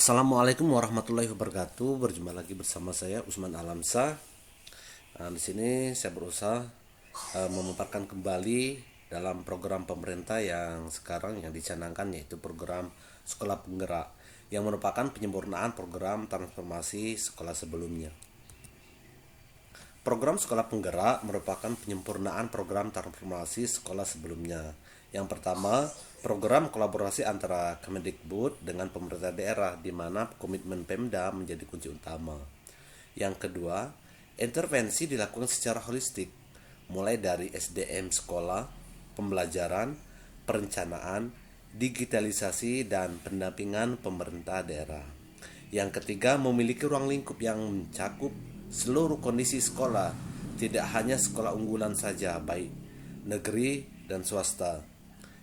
Assalamualaikum warahmatullahi wabarakatuh. Berjumpa lagi bersama saya Usman Alamsa. Nah, di sini saya berusaha memaparkan kembali dalam program pemerintah yang sekarang yang dicanangkan, yaitu program Sekolah Penggerak yang merupakan penyempurnaan program transformasi sekolah sebelumnya. Program Sekolah Penggerak merupakan penyempurnaan program transformasi sekolah sebelumnya. Yang pertama, program kolaborasi antara Kemendikbud dengan pemerintah daerah, di mana komitmen Pemda menjadi kunci utama. Yang kedua, intervensi dilakukan secara holistik, mulai dari SDM sekolah, pembelajaran, perencanaan, digitalisasi, dan pendampingan pemerintah daerah. Yang ketiga, memiliki ruang lingkup yang mencakup seluruh kondisi sekolah, tidak hanya sekolah unggulan saja, baik negeri dan swasta.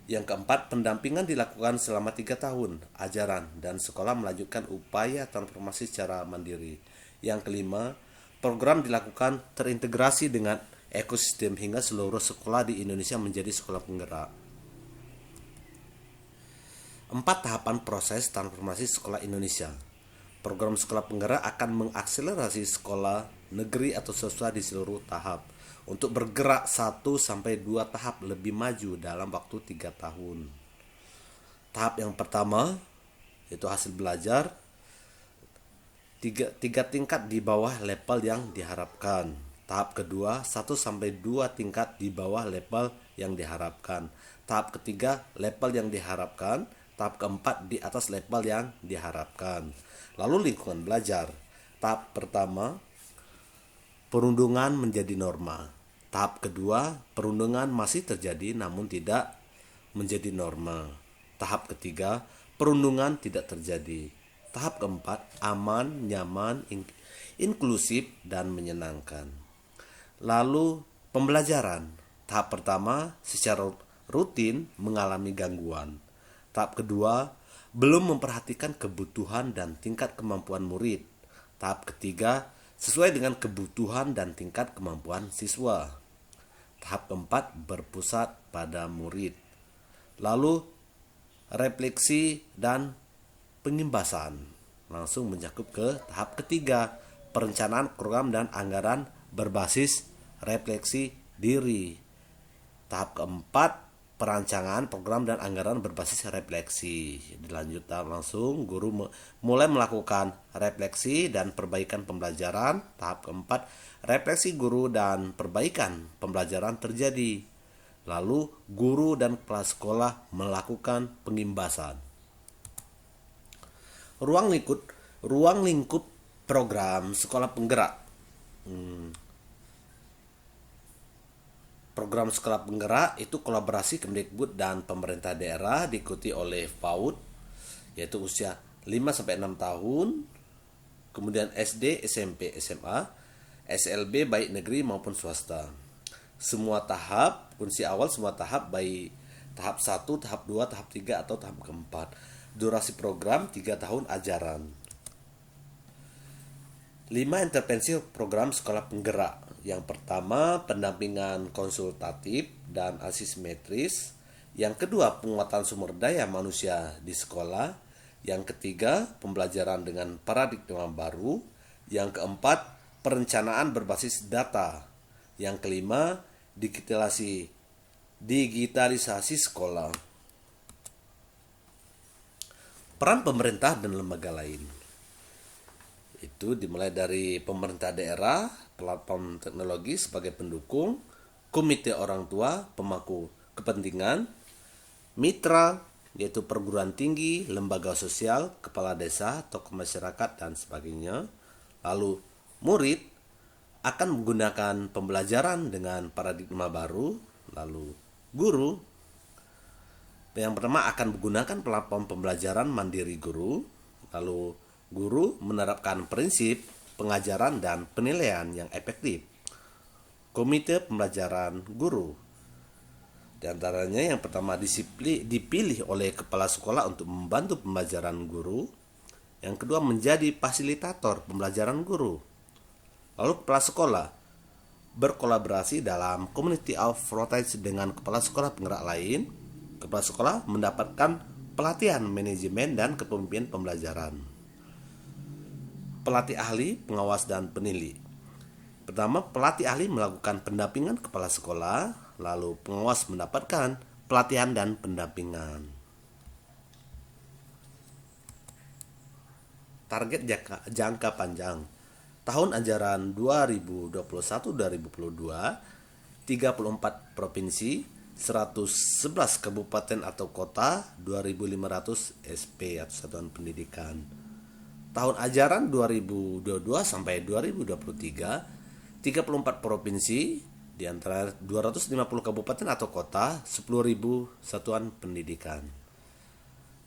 Yang keempat, pendampingan dilakukan selama 3 tahun ajaran dan sekolah melanjutkan upaya transformasi secara mandiri. Yang kelima, program dilakukan terintegrasi dengan ekosistem hingga seluruh sekolah di Indonesia menjadi sekolah penggerak. 4 tahapan proses transformasi sekolah Indonesia. Program Sekolah Penggerak akan mengakselerasi sekolah negeri atau swasta di seluruh tahap untuk bergerak 1-2 tahap lebih maju dalam waktu 3 tahun. Tahap yang pertama yaitu hasil belajar, tiga tingkat di bawah level yang diharapkan. Tahap kedua 1-2 tingkat di bawah level yang diharapkan. Tahap ketiga level yang diharapkan. Tahap keempat di atas level yang diharapkan. Lalu lingkungan belajar. Tahap pertama, perundungan menjadi norma. Tahap kedua, perundungan masih terjadi namun tidak menjadi norma. Tahap ketiga, perundungan tidak terjadi. Tahap keempat, aman, nyaman, inklusif, dan menyenangkan. Lalu pembelajaran. Tahap pertama, secara rutin mengalami gangguan. Tahap kedua, belum memperhatikan kebutuhan dan tingkat kemampuan murid. Tahap ketiga, sesuai dengan kebutuhan dan tingkat kemampuan siswa. Tahap keempat, berpusat pada murid. Lalu refleksi dan pengimbasan. Langsung mencakup ke tahap ketiga, perencanaan program dan anggaran berbasis refleksi diri. Tahap keempat, perancangan program dan anggaran berbasis refleksi. Dilanjutkan langsung guru mulai melakukan refleksi dan perbaikan pembelajaran. Tahap keempat, refleksi guru dan perbaikan pembelajaran terjadi. Lalu guru dan kepala sekolah melakukan pengimbasan. Ruang lingkup program Sekolah Penggerak. Program Sekolah Penggerak itu kolaborasi Kemdikbud dan pemerintah daerah, diikuti oleh PAUD, yaitu usia 5-6 tahun, kemudian SD, SMP, SMA, SLB baik negeri maupun swasta. Semua tahap, kunci awal semua tahap, baik tahap 1, tahap 2, tahap 3, atau tahap keempat. Durasi program 3 tahun ajaran. 5 intervensi program Sekolah Penggerak. Yang pertama, pendampingan konsultatif dan asimetris. Yang kedua, penguatan sumber daya manusia di sekolah. Yang ketiga, pembelajaran dengan paradigma baru. Yang keempat, perencanaan berbasis data. Yang kelima, digitalisasi sekolah. Peran pemerintah dan lembaga lain. Itu dimulai dari pemerintah daerah, platform teknologi sebagai pendukung, komite orang tua, pemangku kepentingan, mitra, yaitu perguruan tinggi, lembaga sosial, kepala desa, tokoh masyarakat, dan sebagainya. Lalu murid akan menggunakan pembelajaran dengan paradigma baru. Lalu guru yang pertama akan menggunakan platform pembelajaran mandiri guru. Lalu guru menerapkan prinsip pengajaran dan penilaian yang efektif. Komite pembelajaran guru. Di antaranya yang pertama dipilih oleh kepala sekolah untuk membantu pembelajaran guru. Yang kedua menjadi fasilitator pembelajaran guru. Lalu kepala sekolah berkolaborasi dalam community of frontage dengan kepala sekolah penggerak lain. Kepala sekolah mendapatkan pelatihan manajemen dan kepemimpinan pembelajaran. pelatih ahli, pengawas, dan penilai. Pertama, pelatih ahli melakukan pendampingan kepala sekolah, lalu pengawas mendapatkan pelatihan dan pendampingan. Target jangka panjang. Tahun ajaran 2021-2022, 34 provinsi, 111 kabupaten atau kota, 2.500 SP atau satuan pendidikan. Tahun ajaran 2022 sampai 2023, 34 provinsi, di antara 250 kabupaten atau kota, 10.000 satuan pendidikan.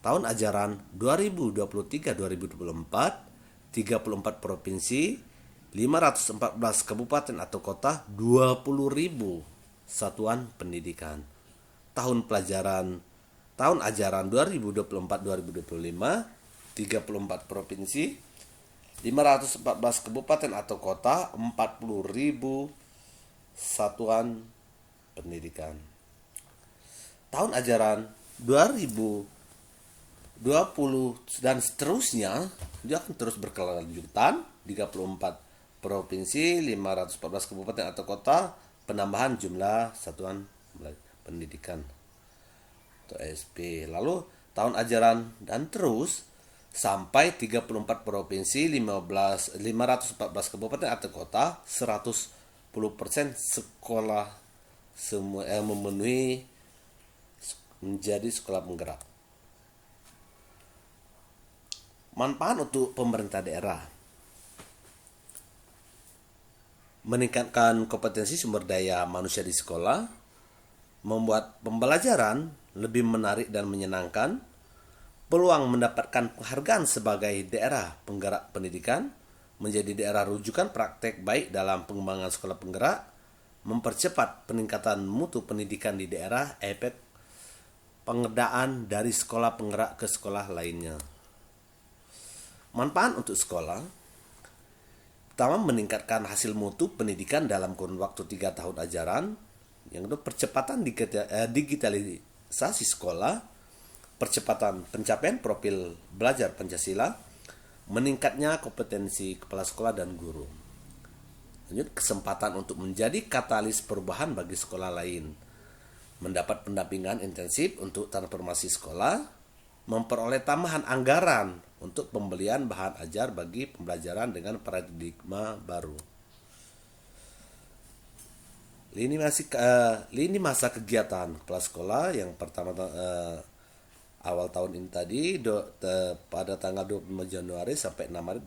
Tahun ajaran 2023-2024, 34 provinsi, 514 kabupaten atau kota, 20.000 satuan pendidikan. Tahun ajaran 2024-2025, 34 provinsi, 514 kabupaten atau kota, 40.000 satuan pendidikan. Tahun ajaran 2020 dan seterusnya, dia akan terus berkelanjutan. 34 provinsi, 514 kabupaten atau kota, penambahan jumlah satuan pendidikan atau SP. Lalu tahun ajaran dan terus sampai 34 provinsi, 514 kabupaten atau kota, 110% sekolah semua memenuhi menjadi sekolah penggerak. Manfaat untuk pemerintah daerah: meningkatkan kompetensi sumber daya manusia di sekolah, membuat pembelajaran lebih menarik dan menyenangkan, peluang mendapatkan penghargaan sebagai daerah penggerak pendidikan, menjadi daerah rujukan praktek baik dalam pengembangan sekolah penggerak, mempercepat peningkatan mutu pendidikan di daerah, efek pengadaan dari sekolah penggerak ke sekolah lainnya. Manfaat untuk sekolah: pertama, meningkatkan hasil mutu pendidikan dalam kurun waktu 3 tahun ajaran. Yang kedua, percepatan digitalisasi sekolah, percepatan pencapaian profil belajar Pancasila, meningkatnya kompetensi kepala sekolah dan guru. Lanjut, kesempatan untuk menjadi katalis perubahan bagi sekolah lain, mendapat pendampingan intensif untuk transformasi sekolah, memperoleh tambahan anggaran untuk pembelian bahan ajar bagi pembelajaran dengan paradigma baru. Lini masa kegiatan kepala sekolah yang pertama awal tahun ini tadi pada tanggal 25 Januari sampai 6 Maret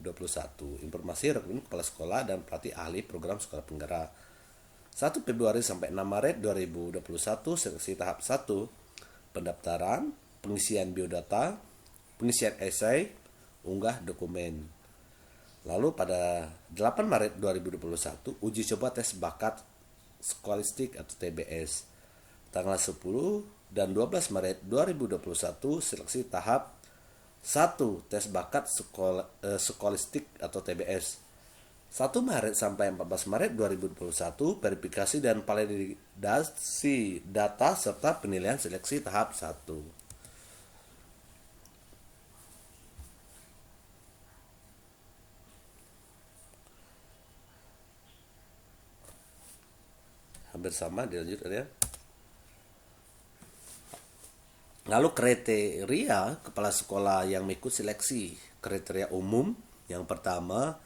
2021. Informasi rekening kepala sekolah dan pelatih ahli program sekolah penggerak. 1 Februari sampai 6 Maret 2021, seleksi tahap 1, pendaftaran, pengisian biodata, pengisian esai, unggah dokumen. Lalu pada 8 Maret 2021, uji coba tes bakat skolastik atau TBS. Tanggal 10 dan 12 Maret 2021, seleksi tahap 1, tes bakat skolastik atau TBS. 1 Maret sampai 14 Maret 2021, verifikasi dan validasi data serta penilaian seleksi tahap 1. Hampir sama, dilanjut ya. Lalu kriteria kepala sekolah yang mengikuti seleksi. Kriteria umum yang pertama,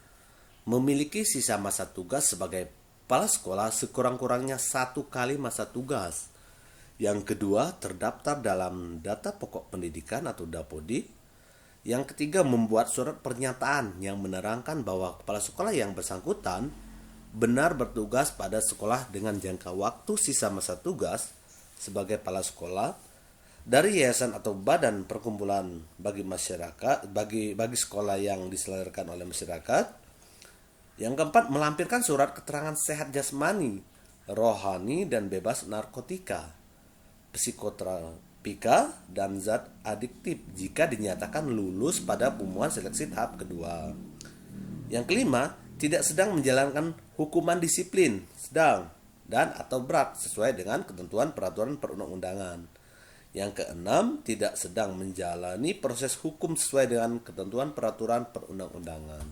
memiliki sisa masa tugas sebagai kepala sekolah sekurang-kurangnya 1 kali masa tugas. Yang kedua, terdaftar dalam data pokok pendidikan atau Dapodik. Yang ketiga, membuat surat pernyataan yang menerangkan bahwa kepala sekolah yang bersangkutan benar bertugas pada sekolah dengan jangka waktu sisa masa tugas sebagai kepala sekolah dari yayasan atau badan perkumpulan bagi masyarakat bagi sekolah yang diselenggarakan oleh masyarakat. Yang keempat, melampirkan surat keterangan sehat jasmani, rohani dan bebas narkotika, psikoterapika dan zat adiktif jika dinyatakan lulus pada pengumuman seleksi tahap kedua. Yang kelima, tidak sedang menjalankan hukuman disiplin sedang dan atau berat sesuai dengan ketentuan peraturan perundang-undangan. Yang keenam, tidak sedang menjalani proses hukum sesuai dengan ketentuan peraturan perundang-undangan.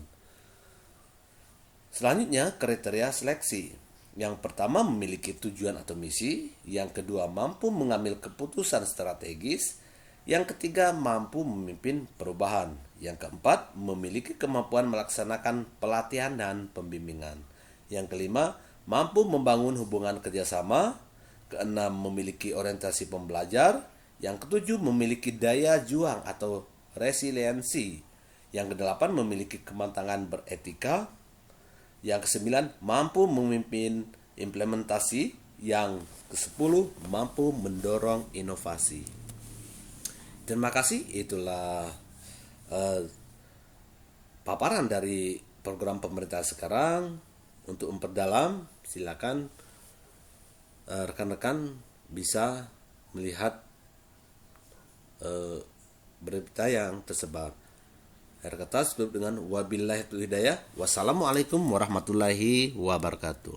Selanjutnya, kriteria seleksi. Yang pertama, memiliki tujuan atau misi. Yang kedua, mampu mengambil keputusan strategis. Yang ketiga, mampu memimpin perubahan. Yang keempat, memiliki kemampuan melaksanakan pelatihan dan pembimbingan. Yang kelima, mampu membangun hubungan kerjasama. Keenam, memiliki orientasi pembelajar. Yang ketujuh, memiliki daya juang atau resiliensi. Yang kedelapan, memiliki kematangan beretika. Yang kesembilan, mampu memimpin implementasi. Yang kesepuluh, mampu mendorong inovasi. Terima kasih, itulah paparan dari program pemerintah sekarang. Untuk memperdalam, silakan rekan-rekan bisa melihat berita yang tersebar. Akhir kata sebelum dengan wabillahi hidayah. Wassalamualaikum warahmatullahi wabarakatuh.